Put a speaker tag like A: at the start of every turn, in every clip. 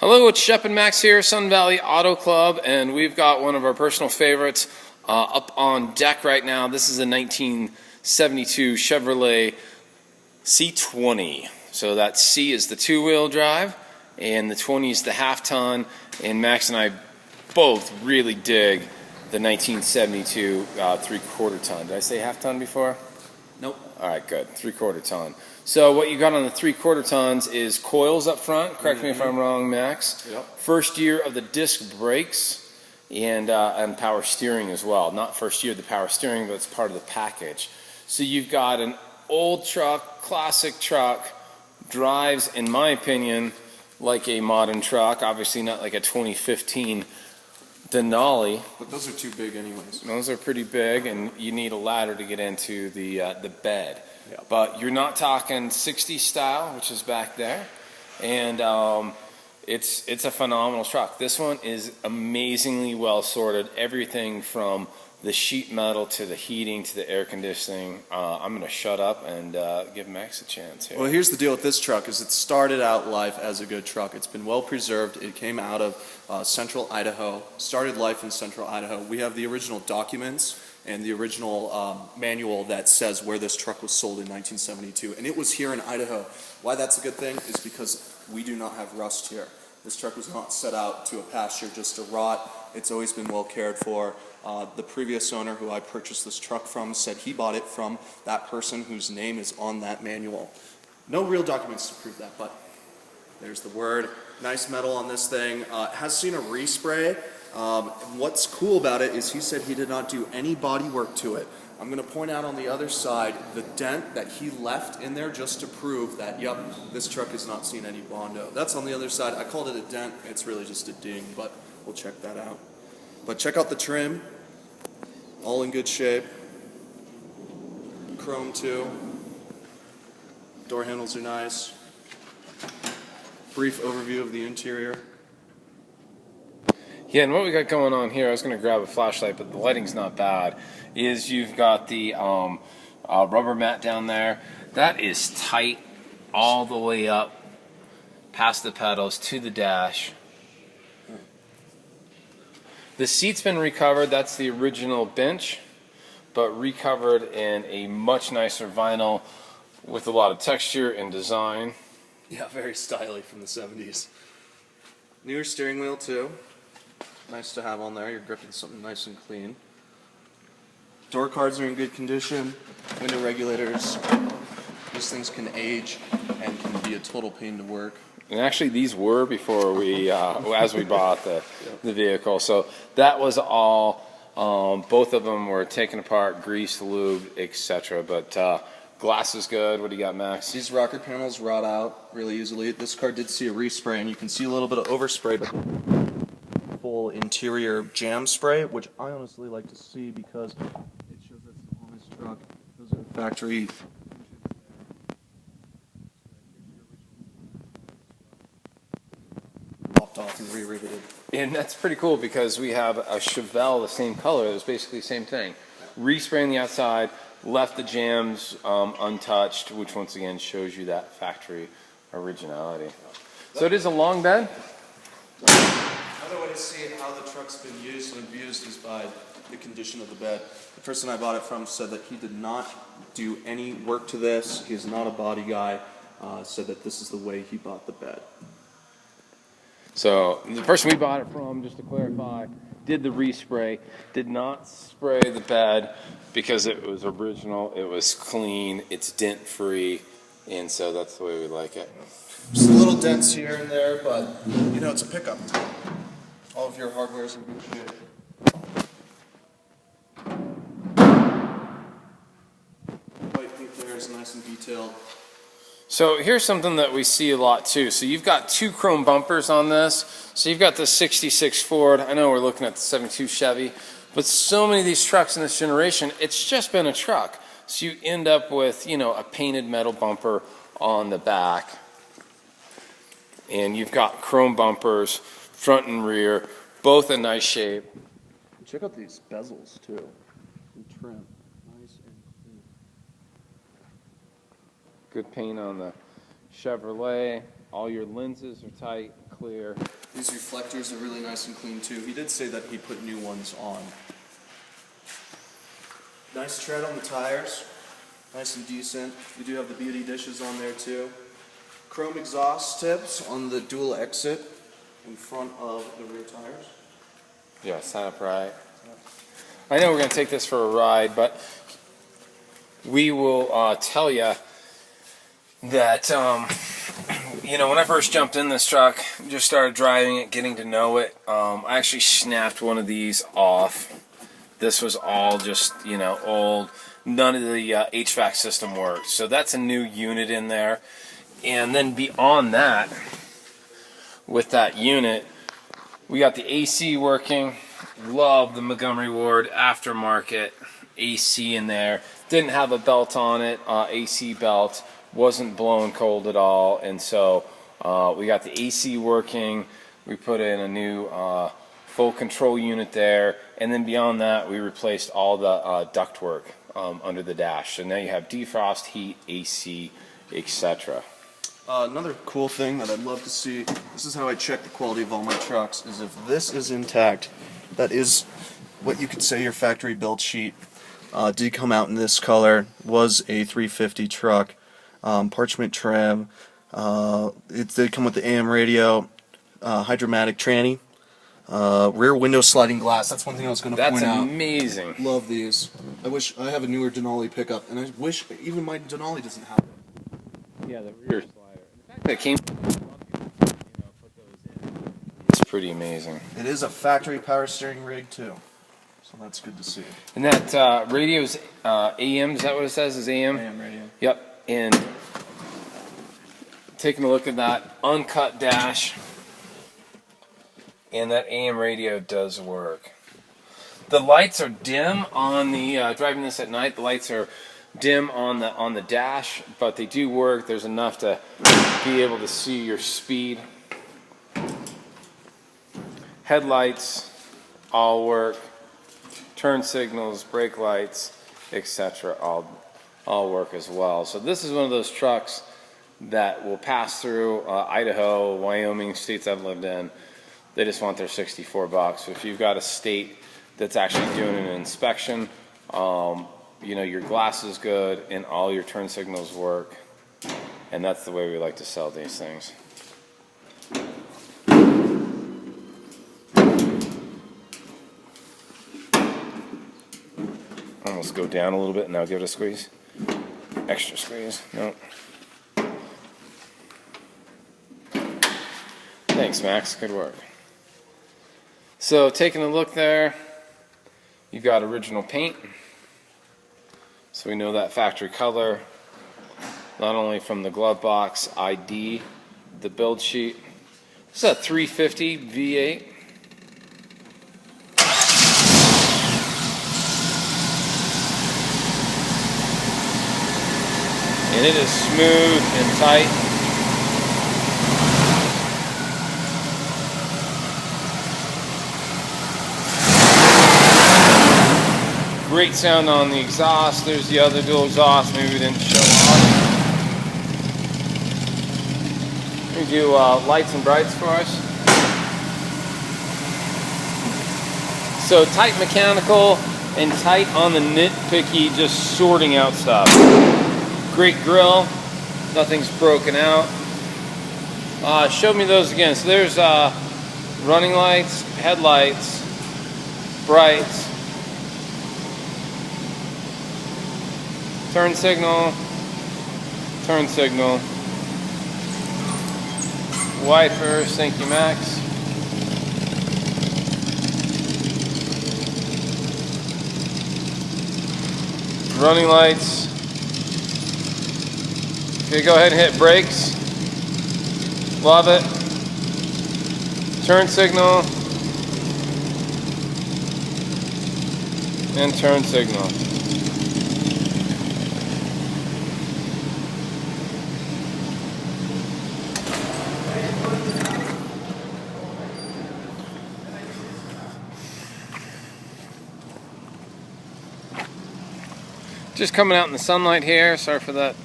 A: Hello, it's Shep and Max here, Sun Valley Auto Club, and we've got one of our personal favorites up on deck right now. This is a 1972 Chevrolet C-20. So that C is the two-wheel drive, and the 20 is the half-ton, and Max and I both really dig the 1972 three-quarter ton. Did I say half-ton before?
B: Nope.
A: All right, good. Three-quarter ton. So what you got on the three-quarter tons is coils up front. Correct me if I'm wrong, Max.
B: Yep.
A: First year of the disc brakes and power steering as well. Not first year of the power steering, but it's part of the package. So you've got an old truck, classic truck, drives, in my opinion, like a modern truck. Obviously not like a 2015 Denali.
B: But those are too big anyways.
A: Those are pretty big, and you need a ladder to get into the bed.
B: Yep.
A: But you're not talking 60 style, which is back there, and it's a phenomenal truck. This one is amazingly well sorted. Everything from the sheet metal to the heating to the air conditioning. I'm going to shut up and give Max a chance here.
B: Well, here's the deal with this truck is it started out life as a good truck. It's been well preserved. It came out of central Idaho, started life in central Idaho. We have the original documents and the original manual that says where this truck was sold in 1972. And it was here in Idaho. Why that's a good thing is because we do not have rust here. This truck was not set out to a pasture just to rot. It's always been well cared for. The previous owner who I purchased this truck from said he bought it from that person whose name is on that manual. No real documents to prove that, but there's the word. Nice metal on this thing. It has seen a respray. What's cool about it is he said he did not do any body work to it. I'm going to point out on the other side the dent that he left in there just to prove that, yep, this truck has not seen any Bondo. That's on the other side. I called it a dent. It's really just a ding, but we'll check that out. But check out the trim. All in good shape. Chrome too. Door handles are nice. Brief overview of the interior.
A: Yeah, and what we got going on here, I was going to grab a flashlight, but the lighting's not bad, is you've got the rubber mat down there. That is tight all the way up past the pedals to the dash. The seat's been recovered. That's the original bench, but recovered in a much nicer vinyl with a lot of texture and design.
B: Yeah, very stylish from the 70s. Newer steering wheel too. Nice to have on there. You're gripping something nice and clean. Door cards are in good condition. Window regulators. These things can age and can be a total pain to work.
A: And actually, these were before we, as we bought the vehicle. So that was all. Both of them were taken apart, greased, lubed, etc. But glass is good. What do you got, Max?
B: These rocker panels rot out really easily. This car did see a respray, and you can see a little bit of overspray, but full interior jam spray, which I honestly like to see because it shows that's an honest truck. Those are factory. Popped off and re-riveted.
A: And that's pretty cool because we have a Chevelle the same color. It was basically the same thing. Respraying the outside, left the jams untouched, which once again shows you that factory originality. So it is a long bed.
B: Another way to see how the truck's been used and abused is by the condition of the bed. The person I bought it from said that he did not do any work to this. He is not a body guy. Said that this is the way he bought the bed.
A: So the person we bought it from, just to clarify, did the respray, did not spray the bed because it was original, it was clean, it's dent-free, and so that's the way we like it.
B: Just a little dents here and there, but you know, it's a pickup. All of your hardware is in good shape. White paint there is nice and detailed.
A: So here's something that we see a lot too. So you've got two chrome bumpers on this. So you've got the 66 Ford. I know we're looking at the 72 Chevy, but so many of these trucks in this generation, it's just been a truck. So you end up with, you know, a painted metal bumper on the back. And you've got chrome bumpers, front and rear, both in nice shape.
B: Check out these bezels too. And trim. Nice and clean.
A: Good paint on the Chevrolet. All your lenses are tight, clear.
B: These reflectors are really nice and clean too. He did say that he put new ones on. Nice tread on the tires, nice and decent. We do have the beauty dishes on there too. Chrome exhaust tips on the dual exit in front of the rear tires.
A: Yeah, sign up right. I know we're going to take this for a ride, but we will tell you that, you know, when I first jumped in this truck, just started driving it, getting to know it, I actually snapped one of these off. This was all just, you know, old. None of the HVAC system worked. So that's a new unit in there. And then beyond that, with that unit, we got the AC working. Love the Montgomery Ward aftermarket AC in there. Didn't have a belt on it, AC belt. Wasn't blowing cold at all. And so we got the AC working. We put in a new full control unit there. And then beyond that, we replaced all the ductwork under the dash. So now you have defrost, heat, AC, etc.
B: Another cool thing that I'd love to see, this is how I check the quality of all my trucks, is if this is intact, that is what you could say your factory build sheet. Did come out in this color, was a 350 truck, parchment trim, it did come with the AM radio, hydromatic tranny, rear window sliding glass. That's one thing I was going to point out.
A: That's amazing.
B: Love these. I wish I have a newer Denali pickup, and I wish even my Denali doesn't have it.
A: Yeah, the rear slider. The fact that it came, you know, put those in. It's pretty amazing.
B: It is a factory power steering rig too, so that's good to see.
A: And that radio's AM. Is that what it says? Is AM?
B: AM radio.
A: Yep. And taking a look at that uncut dash, and that AM radio does work. The lights are dim on the driving this at night. The lights are dim on the dash, but they do work. There's enough to be able to see your speed. Headlights all work. Turn signals, brake lights, etc. all work as well. So this is one of those trucks that will pass through Idaho, Wyoming, states I've lived in. They just want their $64. If you've got a state that's actually doing an inspection, you know, your glass is good and all your turn signals work, and that's the way we like to sell these things. Almost go down a little bit and now give it a squeeze. Extra squeeze. No. Thanks, Max. Good work. So taking a look there, you've got original paint. So we know that factory color, not only from the glove box ID, the build sheet. This is a 350 V8. And it is smooth and tight. Great sound on the exhaust. There's the other dual exhaust. Maybe we didn't show off. We do lights and brights for us. So tight mechanical and tight on the nitpicky, just sorting out stuff. Great grill. Nothing's broken out. Show me those again. So there's running lights, headlights, brights. Turn signal, wipers, thank you, Max. Running lights. Okay, go ahead and hit brakes. Love it. Turn signal. And turn signal. Just coming out in the sunlight here. Sorry for that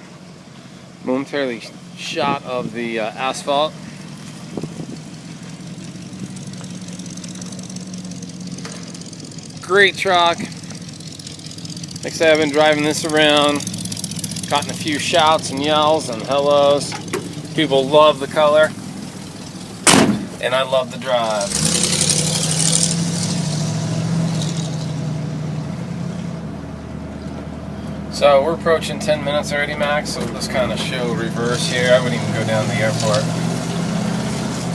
A: momentarily shot of the asphalt. Great truck. Like I said, I've been driving this around, gotten a few shouts and yells and hellos. People love the color, and I love the drive. So we're approaching 10 minutes already, Max, so we'll just kind of show reverse here. I wouldn't even go down to the airport.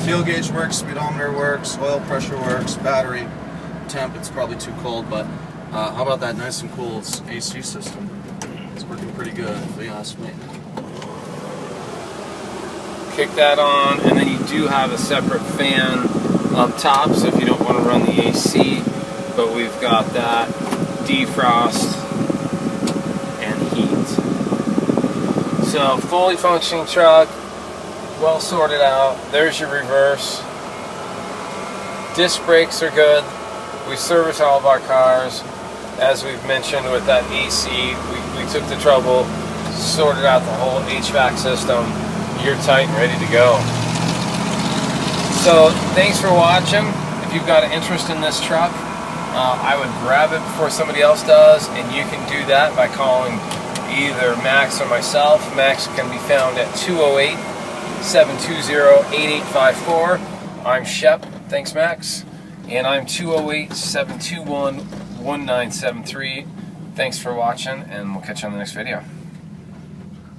B: Fuel gauge works, speedometer works, oil pressure works, battery temp, it's probably too cold, but how about that nice and cool AC system? It's working pretty good, if you ask me.
A: Kick that on, and then you do have a separate fan up top, so if you don't want to run the AC, but we've got that defrost and heat. So fully functioning truck, well sorted out. There's your reverse. Disc brakes are good. We service all of our cars. As we've mentioned with that AC, we took the trouble, sorted out the whole HVAC system. You're tight and ready to go. So thanks for watching. If you've got an interest in this truck, I would grab it before somebody else does, and you can do that by calling either Max or myself. Max can be found at 208-720-8854. I'm Shep, thanks Max, and I'm 208-721-1973. Thanks for watching, and we'll catch you on the next video.